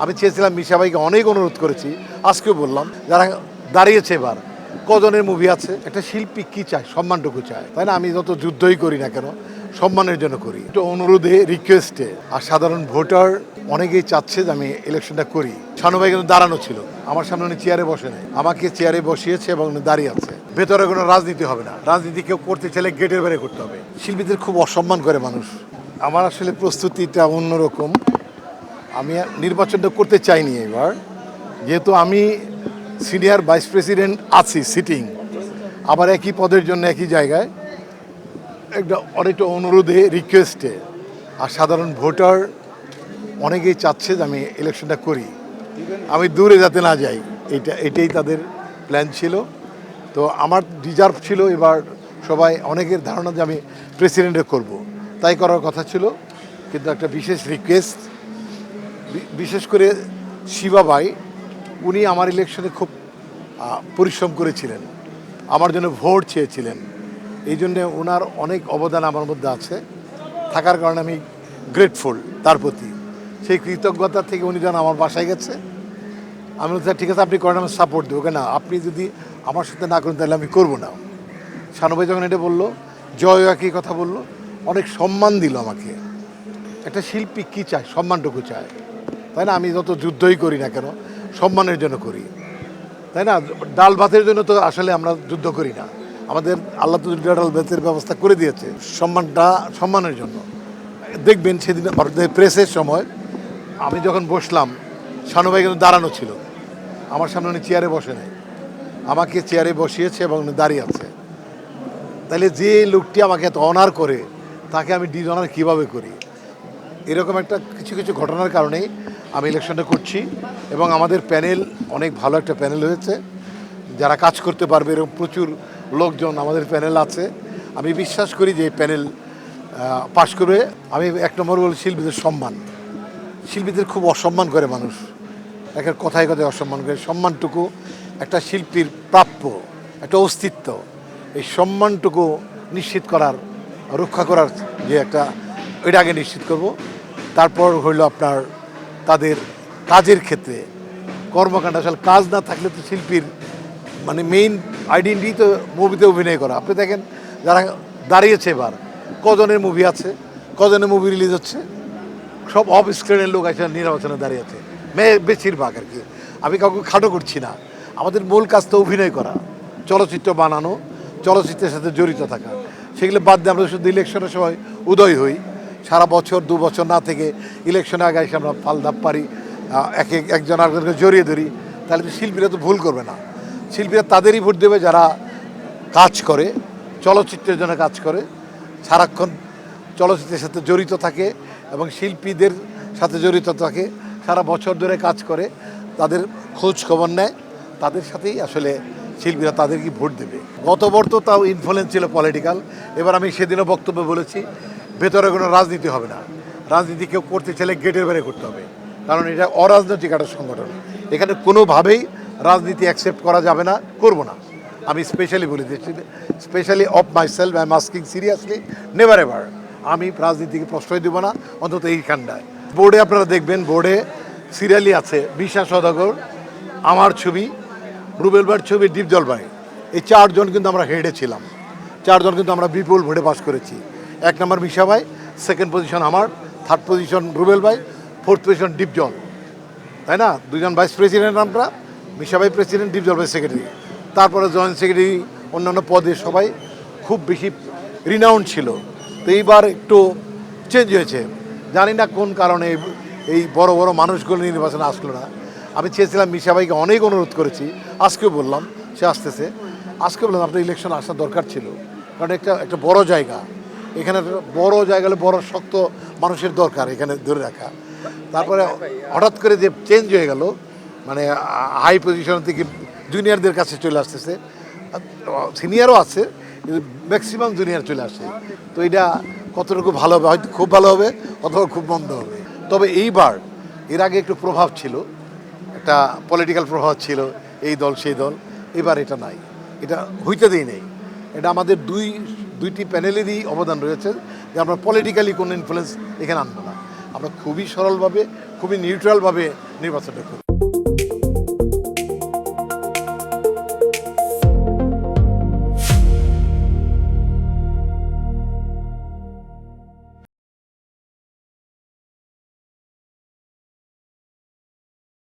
আমি চেয়েছিলাম মিশা ভাইকে অনেক অনুরোধ করেছি, আজকেও বললাম যারা দাঁড়িয়েছে এবার কজনের মুভি আছে, একটা শিল্পী কি চায়, সম্মানটুকু চায়, তাই না? আমি যত যুদ্ধই করি না কেন সম্মানের জন্য করি, একটু অনুরোধে রিকোয়েস্টে। আর সাধারণ ভোটার অনেকেই চাচ্ছে যে আমি ইলেকশনটা করি। শানু ভাই কিন্তু দাঁড়ানো ছিল, আমার সামনে উনি চেয়ারে বসে নেই, আমাকে চেয়ারে বসিয়েছে এবং উনি দাঁড়িয়ে আছে। ভেতরে কোনো রাজনীতি হবে না, রাজনীতি কেউ করতে চাইলে গেটের বাইরে করতে হবে। শিল্পীদের খুব অসম্মান করে মানুষ। আমার আসলে প্রস্তুতিটা অন্যরকম। আমি নির্বাচনটা করতে চাইনি এবার, যেহেতু আমি সিনিয়র ভাইস প্রেসিডেন্ট আছি সিটিং, আবার একই পদের জন্য একই জায়গায়, অনেকটা অনুরোধে রিকোয়েস্টে। আর সাধারণ ভোটার অনেকেই চাচ্ছে যে আমি ইলেকশনটা করি, আমি দূরে যাতে না যাই, এটাই তাদের প্ল্যান ছিল। তো আমার রিজার্ভ ছিল এবার, সবাই অনেকের ধারণা যে আমি প্রেসিডেন্টে করব, তাই করার কথা ছিল। কিন্তু একটা বিশেষ রিকোয়েস্ট, বিশেষ করে শিবা ভাই, উনি আমার ইলেকশনে খুব পরিশ্রম করেছিলেন, আমার জন্য ভোট চেয়েছিলেন। এই জন্যে ওনার অনেক অবদান আমার মধ্যে আছে, থাকার কারণে আমি গ্রেটফুল তার প্রতি। সেই কৃতজ্ঞতা থেকে উনি যখন আমার বাসায় গেছে, আমি বলছি ঠিক আছে আপনি করেন, আমি সাপোর্ট দেবো। কেন আপনি যদি আমার সাথে না করেন তাহলে আমি করবো না। শানু ভাই যখন এটা বললো, জয় একই কথা বললো, অনেক সম্মান দিল আমাকে। একটা শিল্পী কী চায়, সম্মানটুকু চায়, তাই না? আমি যত যুদ্ধই করি না কেন সম্মানের জন্য করি, তাই না? ডাল ভাতের জন্য তো আসলে আমরা যুদ্ধ করি না, আমাদের আল্লাহ তো ডাল ভাতের ব্যবস্থা করে দিয়েছে। সম্মানের জন্য দেখবেন সেদিন প্রেসের সময় আমি যখন বসলাম, শানু ভাই কিন্তু দাঁড়ানো ছিল, আমার সামনে উনি চেয়ারে বসে নেই, আমাকে চেয়ারে বসিয়েছে এবং উনি দাঁড়িয়ে আছে। তাহলে যে লোকটি আমাকে এত অনার করে, তাকে আমি ডিসঅনার কীভাবে করি? এরকম একটা কিছু কিছু ঘটনার কারণেই আমি ইলেকশনটা করছি। এবং আমাদের প্যানেল অনেক ভালো একটা প্যানেল হয়েছে, যারা কাজ করতে পারবে এরকম প্রচুর লোকজন আমাদের প্যানেল আছে। আমি বিশ্বাস করি যে এই প্যানেল পাশ করবে। আমি এক নম্বর বলি শিল্পীদের সম্মান। শিল্পীদের খুব অসম্মান করে মানুষ, একটা কথায় কথায় অসম্মান করে। সম্মানটুকু একটা শিল্পীর প্রাপ্য, একটা অস্তিত্ব, এই সম্মানটুকু নিশ্চিত করার, রক্ষা করার যে একটা, এটা আগে নিশ্চিত করব। তারপর হইল আপনার তাদের কাজের ক্ষেত্রে কর্মকাণ্ড। আসলে কাজ না থাকলে তো শিল্পীর মানে মেইন আইডেন্টিটি তো মুভিতে অভিনয় করা। আপনি দেখেন যারা দাঁড়িয়েছে এবার কজনের মুভি আছে, কজনের মুভি রিলিজ হচ্ছে, সব অফ স্ক্রিনের লোক আছে নির্বাচনে দাঁড়িয়ে আছে, বেশিরভাগ আর কি। আমি কাউকে খাটো করছি না, আমাদের মূল কাজ তো অভিনয় করা, চলচ্চিত্র বানানো, চলচ্চিত্রের সাথে জড়িত থাকা। সেগুলো বাদ দিয়ে আমরা শুধু ইলেকশনের সময় উদয় হই, সারা বছর দু বছর না থেকে ইলেকশনে আগে এসে আমরা ফালদাপ পারি, একজন আরেকজনকে জড়িয়ে ধরি। তাহলে তো শিল্পীরা তো ভুল করবে না। শিল্পীরা তাদেরই ভোট দেবে যারা কাজ করে, চলচ্চিত্রের জন্য কাজ করে, সারাক্ষণ চলচ্চিত্রের সাথে জড়িত থাকে এবং শিল্পীদের সাথে জড়িত থাকে, সারা বছর ধরে কাজ করে, তাদের খোঁজ খবর নেয়, তাদের সাথেই আসলে শিল্পীরা তাদেরকে ভোট দেবে। গতবার তো তাও ইনফ্লুয়েন্স ছিল পলিটিক্যাল। এবার আমি সেদিনও বক্তব্য বলেছি, ভেতরে কোনো রাজনীতি হবে না, রাজনীতি কেউ করতে চাইলে গেটের বাইরে করতে হবে, কারণ এটা অরাজনৈতিক একটা সংগঠন। এখানে কোনোভাবেই রাজনীতি অ্যাকসেপ্ট করা যাবে না, করব না। আমি স্পেশালি বলে দিচ্ছি, specially of my self I am asking seriously, never ever আমি রাজনীতিকে প্রশ্রয় দেবো না, অন্তত এইখানটায়। বোর্ডে আপনারা দেখবেন, বোর্ডে সিরিয়ালি আছে বিশা সদাগর, আমার ছবি, রুবেল ভাইয়ের ছবি, ডিপজল ভাই। এই চারজন কিন্তু আমরা হেডে ছিলাম, চারজন কিন্তু আমরা বিপুল ভোটে পাস করেছি। এক নম্বর মিশা ভাই, সেকেন্ড পজিশন আমার, থার্ড পজিশন রুবেল ভাই, ফোর্থ পজিশন ডিপজল, তাই না? দুজন ভাইস প্রেসিডেন্ট আমরা, মিশা ভাই প্রেসিডেন্ট, ডিপজল ভাই সেক্রেটারি। তারপরে জয়েন্ট সেক্রেটারি, অন্যান্য পদে সবাই খুব বেশি রিনাউন্ড ছিল। তো এইবার একটু চেঞ্জ হয়েছে, জানি না কোন কারণে এই বড় বড় মানুষগুলো নির্বাচনে আসলো না। আমি চেয়েছিলাম মিশা ভাইকে অনেক অনুরোধ করেছি, আজকেও বললাম, সে আসতেছে। আজকে বললাম আপনার ইলেকশন আসা দরকার ছিল, কারণ একটা বড় জায়গা, এখানে বড় জায়গা হলে বড় শক্ত মানুষের দরকার এখানে ধরে রাখা। তারপরে হঠাৎ করে যে চেঞ্জ হয়ে গেল, মানে হাই পজিশন থেকে জুনিয়রদের কাছে চলে আসতেছে, সিনিয়রও আছে কিন্তু ম্যাক্সিমাম জুনিয়র চলে আসে। তো এটা কতটুকু ভালো হবে, হয়তো খুব ভালো হবে অথবা খুব মন্দ হবে। তবে এইবার, এর আগে একটু প্রভাব ছিল, একটা পলিটিক্যাল প্রভাব ছিল, এই দল সেই দল, এবার এটা নাই, এটা হইতে দিই নেই। এটা আমাদের দুইটি প্যানেলেরই অবদান রয়েছে যে আমরা পলিটিক্যালি কোনো ইনফ্লুয়েন্স এখানে আনবো না। আমরা খুবই সরলভাবে, খুবই নিউট্রালভাবে নির্বাচনটা করি।